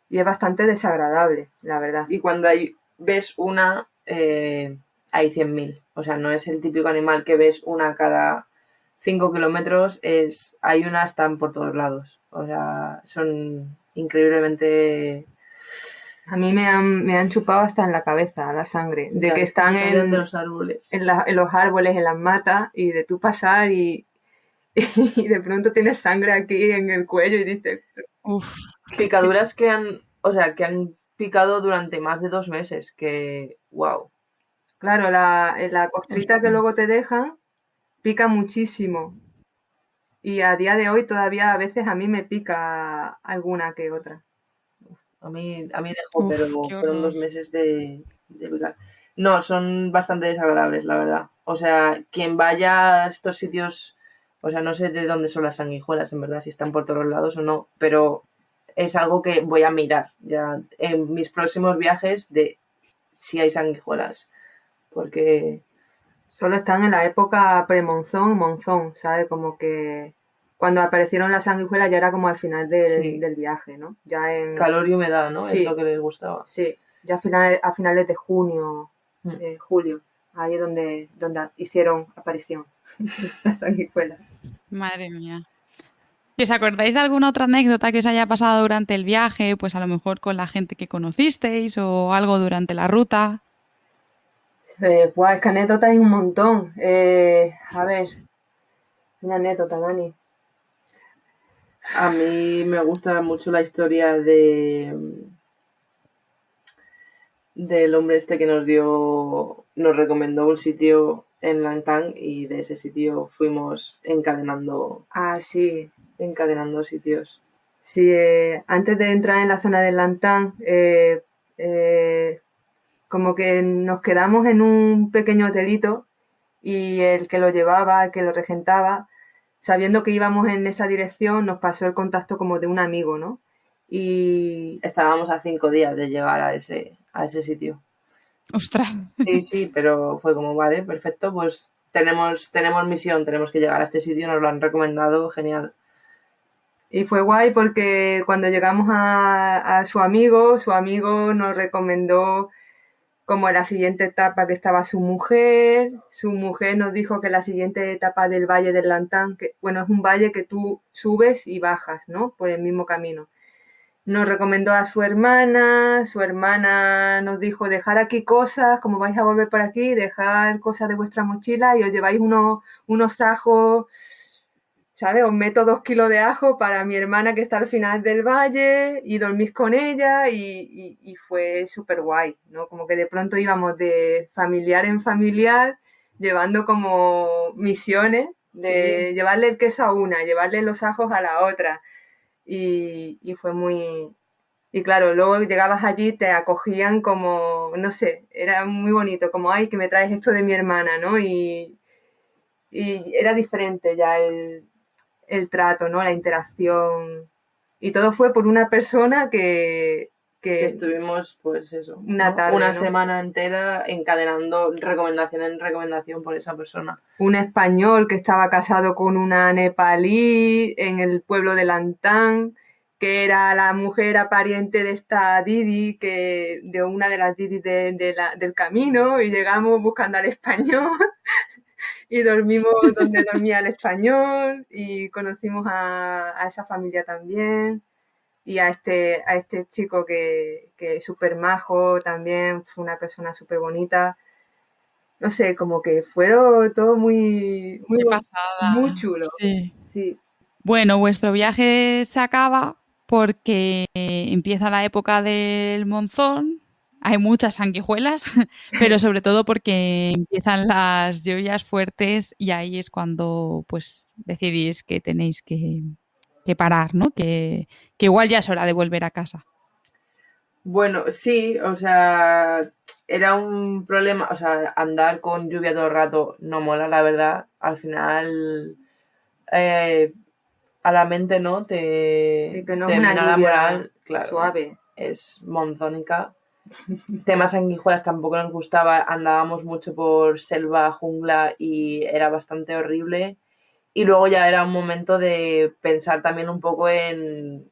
es bastante desagradable, la verdad. Y cuando ves una, hay 100.000. O sea, no es el típico animal que ves una cada 5 kilómetros, hay unas, están por todos lados. O sea, son increíblemente... A mí me han chupado hasta en la cabeza la sangre, de Ya, que es que están se salen de los árboles. en los árboles, en las matas, y de tú pasar y de pronto tienes sangre aquí en el cuello y dices... Uf, Picaduras que han picado durante más de 2 meses, que wow. Claro, la costrita que ostras. luego te dejan pica muchísimo. Y a día de hoy todavía a veces a mí me pica alguna que otra. A mí dejó, Uf, pero qué fueron 2 horror. meses de picar. No, son bastante desagradables, la verdad. O sea, quien vaya a estos sitios, o sea, no sé de dónde son las sanguijuelas, en verdad, si están por todos lados o no, pero es algo que voy a mirar ya en mis próximos viajes de si hay sanguijuelas. Porque Solo están en la época premonzón, monzón, ¿sabes? Como que cuando aparecieron las sanguijuelas ya era como al final sí, del viaje, ¿no? Ya en... calor y humedad, ¿no? Es lo Sí, que les gustaba. sí, ya a finales de junio, Mm. julio, ahí es donde hicieron aparición las sanguijuelas. Madre mía. ¿Y os acordáis de alguna otra anécdota que os haya pasado durante el viaje? Pues a lo mejor con la gente que conocisteis o algo durante la ruta. Pues es que anécdotas hay un montón. A ver, una anécdota, Dani. A mí me gusta mucho la historia del hombre este que nos recomendó un sitio en Langtang y de ese sitio fuimos Ah, sí. encadenando sitios. Sí, antes de entrar en la zona del Lantán, como que nos quedamos en un pequeño hotelito y el que lo llevaba, el que lo regentaba, sabiendo que íbamos en esa dirección, nos pasó el contacto como de un amigo, ¿no? Y Estábamos a 5 días de llegar a ese sitio. Ostras. Sí, sí, pero fue como, vale, perfecto, pues tenemos misión, tenemos que llegar a este sitio, nos lo han recomendado, genial. Y fue guay porque cuando llegamos a su amigo nos recomendó como la siguiente etapa que estaba su mujer nos dijo que la siguiente etapa del Valle del Lantán, que bueno, es un valle que tú subes y bajas, ¿no? Por el mismo camino. Nos recomendó a su hermana nos dijo dejar aquí cosas, como vais a volver por aquí, dejar cosas de vuestra mochila y os lleváis unos ajos, ¿sabes? Os meto 2 kilos de ajo para mi hermana que está al final del valle y dormís con ella y fue súper guay, ¿no? Como que de pronto íbamos de familiar en familiar llevando como misiones de Sí, llevarle el queso a una, llevarle los ajos a la otra y fue muy... Y claro, luego llegabas allí, te acogían como, no sé, era muy bonito, como, ay, que me traes esto de mi hermana, ¿no? Y era diferente ya el trato, ¿no? La interacción. Y todo fue por una persona que que estuvimos, pues eso, una ¿no? tarde, Una ¿no? semana entera encadenando recomendación en recomendación por esa persona. Un español que estaba casado con una nepalí en el pueblo de Lantán, que era la mujer pariente de esta Didi, de una de las Didi del camino, y llegamos buscando al español y dormimos donde dormía el español y conocimos a esa familia también y a este chico que es súper majo también, fue una persona súper bonita. No sé, como que fueron todo Qué pasada. muy chulo. Sí. Sí, Bueno, vuestro viaje se acaba porque empieza la época del monzón. Hay muchas sanguijuelas, pero sobre todo porque empiezan las lluvias fuertes y ahí es cuando pues decidís que tenéis que parar, ¿no? Que igual ya es hora de volver a casa. Bueno, sí, o sea, era un problema, o sea, andar con lluvia todo el rato no mola, la verdad. Al final, eh, a la mente, ¿no? y que no es Te una mina la lluvia moral, claro, suave. es monzónica. Temas sanguijuelas tampoco nos gustaba, andábamos mucho por selva, jungla y era bastante horrible. Y luego ya era un momento de pensar también un poco en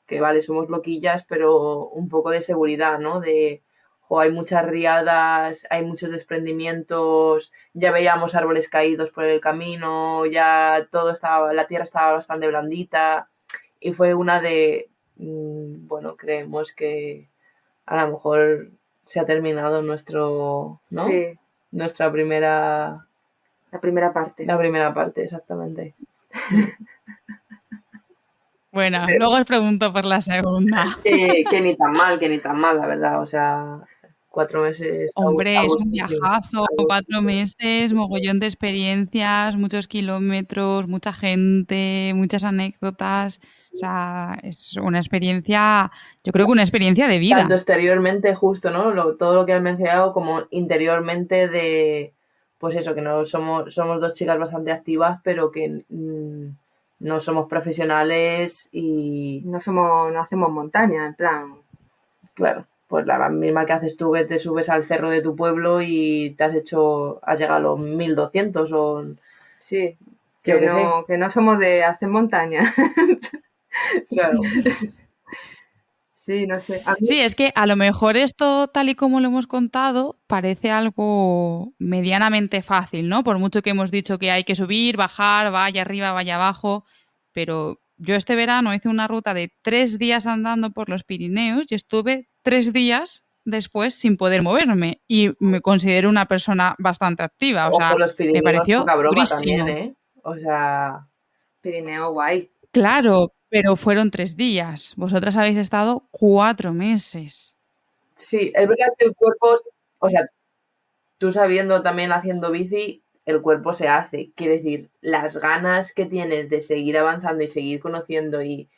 que, vale, somos loquillas, pero un poco de seguridad, ¿no? Hay muchas riadas, hay muchos desprendimientos, ya veíamos árboles caídos por el camino, ya la tierra estaba bastante blandita y fue una de, bueno, creemos que a lo mejor se ha terminado ¿no? Sí, Nuestra primera... la primera parte. La primera parte, exactamente. Bueno, luego os pregunto por la segunda. Que ni tan mal, la verdad. O sea, 4 meses. Hombre, es un viajazo, 4 meses, mogollón de experiencias, muchos kilómetros, mucha gente, muchas anécdotas. O sea, es una experiencia, yo creo que una experiencia de vida. Tanto exteriormente, justo, ¿no? Todo lo que has mencionado, como interiormente de, pues eso, que no somos 2 chicas bastante activas, pero que no somos profesionales y... No hacemos montaña, en plan... Claro, pues la misma que haces tú, que te subes al cerro de tu pueblo y has llegado a los 1200 o... Sí, que no somos de hacer montaña. Claro. Sí, no sé. Sí, es que a lo mejor esto, tal y como lo hemos contado, parece algo medianamente fácil, ¿no? Por mucho que hemos dicho que hay que subir, bajar, vaya arriba, vaya abajo, pero yo este verano hice una ruta de 3 días andando por los Pirineos y estuve 3 días después sin poder moverme y me considero una persona bastante activa, o sea, me pareció durísimo. También, ¿eh? O sea... Pirineo guay. Claro, pero fueron 3 días. Vosotras habéis estado 4 meses. Sí, es verdad que el cuerpo, o sea, tú sabiendo también haciendo bici, el cuerpo se hace. Quiere decir, las ganas que tienes de seguir avanzando y seguir conociendo y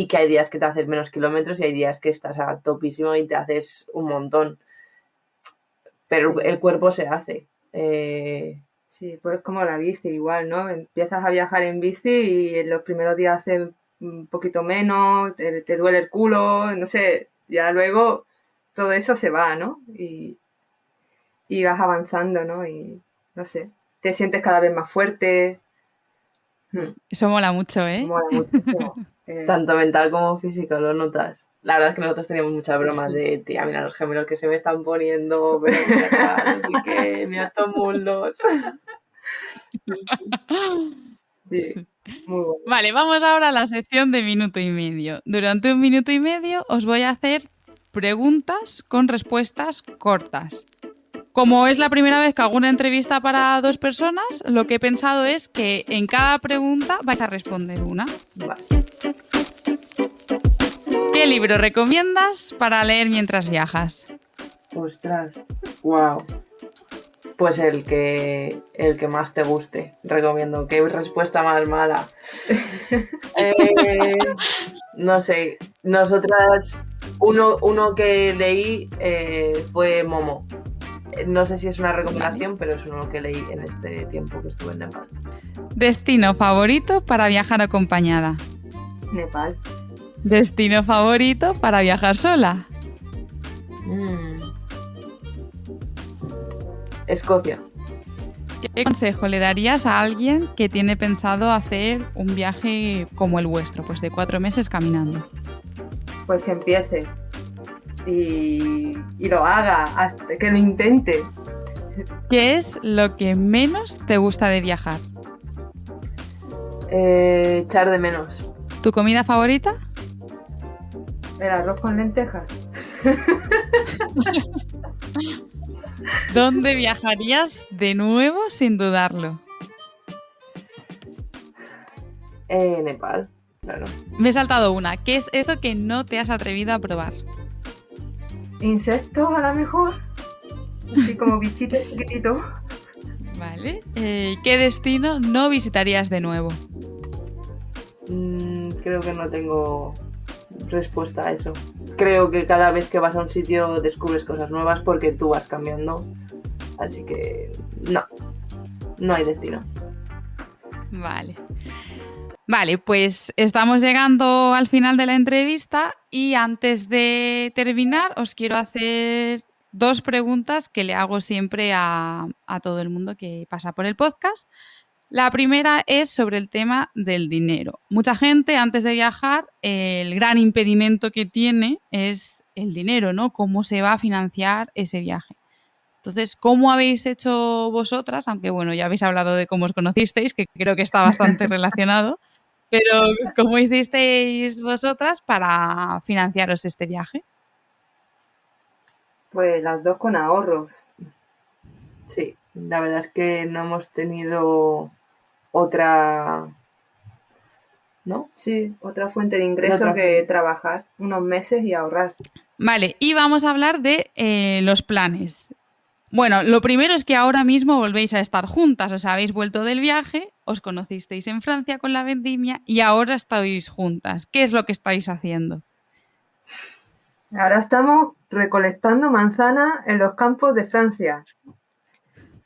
que hay días que te haces menos kilómetros y hay días que estás a topísimo y te haces un montón. Pero sí, el cuerpo se hace. Sí, pues como la bici igual, ¿no? Empiezas a viajar en bici y en los primeros días haces un poquito menos, te duele el culo, no sé, ya luego todo eso se va, ¿no? Y vas avanzando, ¿no? Y no sé, te sientes cada vez más fuerte. Eso mola mucho, ¿eh? Mola mucho. Tanto mental como físico, lo notas. La verdad es que nosotros teníamos muchas bromas de, tía, mira los gemelos que se me están poniendo, pero mira, así que mira estos muslos. Sí, muy bueno. Vale, vamos ahora a la sección de minuto y medio. Durante 1 minuto y medio os voy a hacer preguntas con respuestas cortas. Como es la primera vez que hago una entrevista para 2 personas, lo que he pensado es que en cada pregunta vais a responder una. Vale. ¿Qué libro recomiendas para leer mientras viajas? Ostras, wow. Pues el que más te guste, recomiendo. Qué respuesta más mala. No sé, nosotras, uno que leí fue Momo. No sé si es una recomendación, pero es uno que leí en este tiempo que estuve en Nepal. Destino favorito para viajar acompañada. Nepal. Destino favorito para viajar sola. Escocia. ¿Qué consejo le darías a alguien que tiene pensado hacer un viaje como el vuestro, pues de 4 meses caminando? Pues que empiece y lo haga, hasta que lo intente. ¿Qué es lo que menos te gusta de viajar? Echar de menos. ¿Tu comida favorita? El arroz con lentejas. ¿Dónde viajarías de nuevo sin dudarlo? Nepal, claro. Me he saltado una. ¿Qué es eso que no te has atrevido a probar? Insectos a lo mejor. Así como bichitos chiquititos. Vale. ¿Qué destino no visitarías de nuevo? Creo que no tengo respuesta a eso. Creo que cada vez que vas a un sitio descubres cosas nuevas porque tú vas cambiando. Así que no hay destino. Vale. Vale, pues estamos llegando al final de la entrevista y antes de terminar os quiero hacer 2 preguntas que le hago siempre a todo el mundo que pasa por el podcast. La primera es sobre el tema del dinero. Mucha gente antes de viajar, el gran impedimento que tiene es el dinero, ¿no? ¿Cómo se va a financiar ese viaje? Entonces, ¿cómo habéis hecho vosotras? Aunque bueno, ya habéis hablado de cómo os conocisteis, que creo que está bastante relacionado, pero ¿cómo hicisteis vosotras para financiaros este viaje? Pues las dos con ahorros. Sí, la verdad es que no hemos tenido otra, ¿no? Sí, otra fuente de ingreso Otra que fuente. trabajar unos meses y ahorrar. Vale, y vamos a hablar de los planes. Bueno, lo primero es que ahora mismo volvéis a estar juntas, o sea, habéis vuelto del viaje, os conocisteis en Francia con la vendimia y ahora estáis juntas. ¿Qué es lo que estáis haciendo? Ahora estamos recolectando manzanas en los campos de Francia,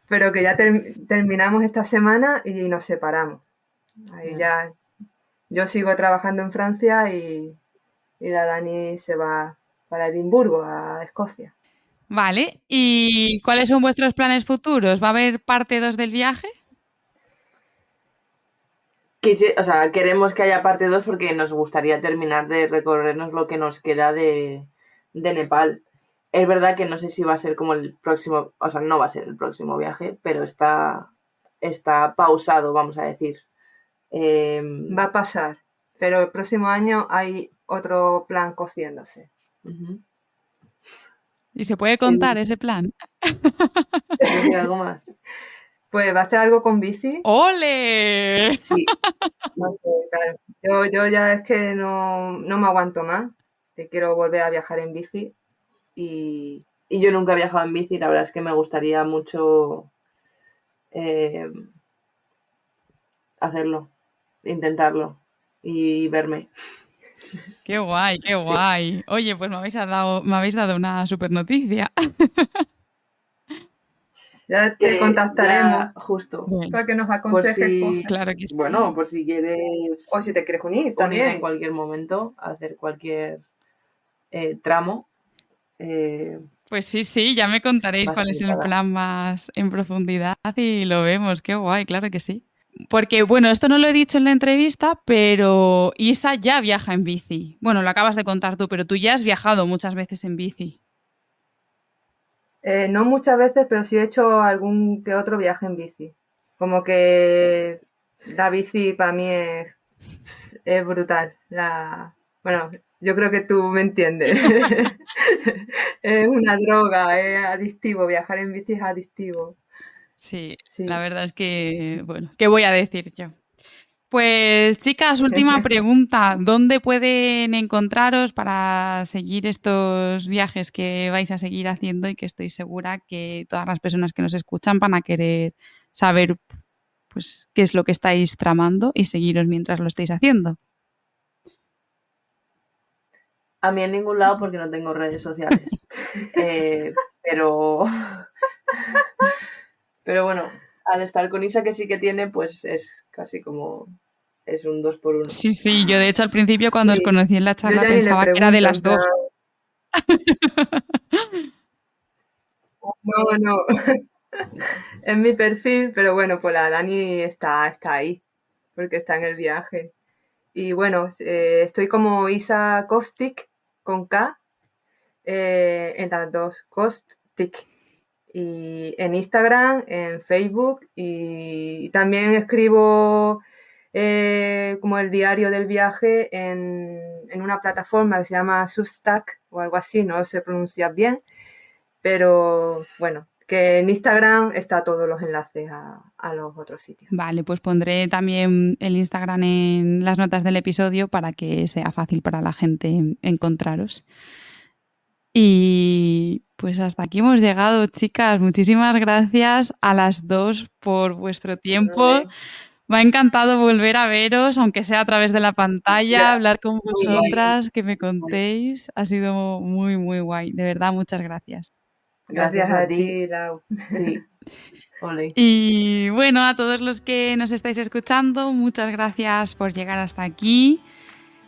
pero que ya terminamos esta semana y nos separamos. Ahí ya yo sigo trabajando en Francia y la Dani se va para Edimburgo, a Escocia. Vale, ¿y cuáles son vuestros planes futuros? ¿Va a haber parte 2 del viaje? O sea, queremos que haya parte 2 porque nos gustaría terminar de recorrernos lo que nos queda de Nepal. Es verdad que no sé si va a ser como el próximo, o sea, no va a ser el próximo viaje, pero está pausado, vamos a decir. Va a pasar, pero el próximo año hay otro plan cociéndose. ¿Y se puede contar ese plan? ¿Decir algo más? Pues va a ser algo con bici. ¡Ole! Sí. No sé, claro. Yo ya es que no me aguanto más. Que quiero volver a viajar en bici. Y yo nunca he viajado en bici, la verdad es que me gustaría mucho hacerlo, intentarlo y verme. ¡Qué guay, qué guay! Sí. Oye, pues me habéis dado una super noticia. Ya te contactaremos ya, justo para que nos aconsejes cosas. Claro que sí. Bueno, por si quieres... O si te quieres unir también. En cualquier momento, a hacer cualquier tramo. Pues sí, ya me contaréis cuál es el plan más en profundidad y lo vemos. ¡Qué guay! Claro que sí. Porque, bueno, esto no lo he dicho en la entrevista, pero Isa ya viaja en bici. Bueno, lo acabas de contar tú, pero tú ya has viajado muchas veces en bici. No muchas veces, pero sí he hecho algún que otro viaje en bici. Como que la bici para mí es brutal. Bueno, yo creo que tú me entiendes. Es una droga, es adictivo. Viajar en bici es adictivo. Sí, la verdad es que, bueno, ¿qué voy a decir yo? Pues chicas, última pregunta. ¿Dónde pueden encontraros para seguir estos viajes que vais a seguir haciendo y que estoy segura que todas las personas que nos escuchan van a querer saber pues, qué es lo que estáis tramando y seguiros mientras lo estáis haciendo? A mí en ningún lado porque no tengo redes sociales. Pero bueno, al estar con Isa que sí que tiene, pues es casi como... Es un 2 por 1. Sí, yo de hecho al principio cuando os conocí en la charla pensaba que era de las dos. No. Es mi perfil, pero bueno, pues la Dani está ahí, porque está en el viaje. Y bueno, estoy como Isa Kostik, con K, en las dos, Kostik. Y en Instagram, en Facebook, y también escribo como el diario del viaje en una plataforma que se llama Substack o algo así, no sé pronunciar bien, pero bueno, que en Instagram está todos los enlaces a los otros sitios. Vale, pues pondré también el Instagram en las notas del episodio para que sea fácil para la gente encontraros. Y pues hasta aquí hemos llegado, chicas. Muchísimas gracias a las dos por vuestro tiempo. Me ha encantado volver a veros, aunque sea a través de la pantalla, hablar con vosotras, que me contéis. Ha sido muy, muy guay. De verdad, muchas gracias. Gracias a ti, Lau. Sí. Ole. Y bueno, a todos los que nos estáis escuchando, muchas gracias por llegar hasta aquí.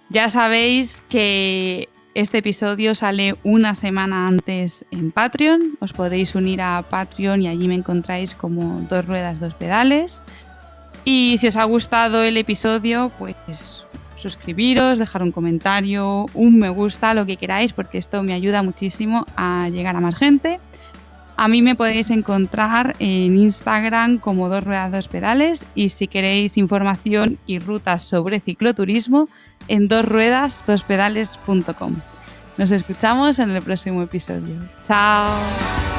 Ya sabéis que este episodio sale una semana antes en Patreon. Os podéis unir a Patreon y allí me encontráis como Dos Ruedas, Dos Pedales. Y si os ha gustado el episodio, pues suscribiros, dejar un comentario, un me gusta, lo que queráis, porque esto me ayuda muchísimo a llegar a más gente. A mí me podéis encontrar en Instagram como Dos Ruedas, Dos Pedales, y si queréis información y rutas sobre cicloturismo, en dosruedasdospedales.com. Nos escuchamos en el próximo episodio. ¡Chao!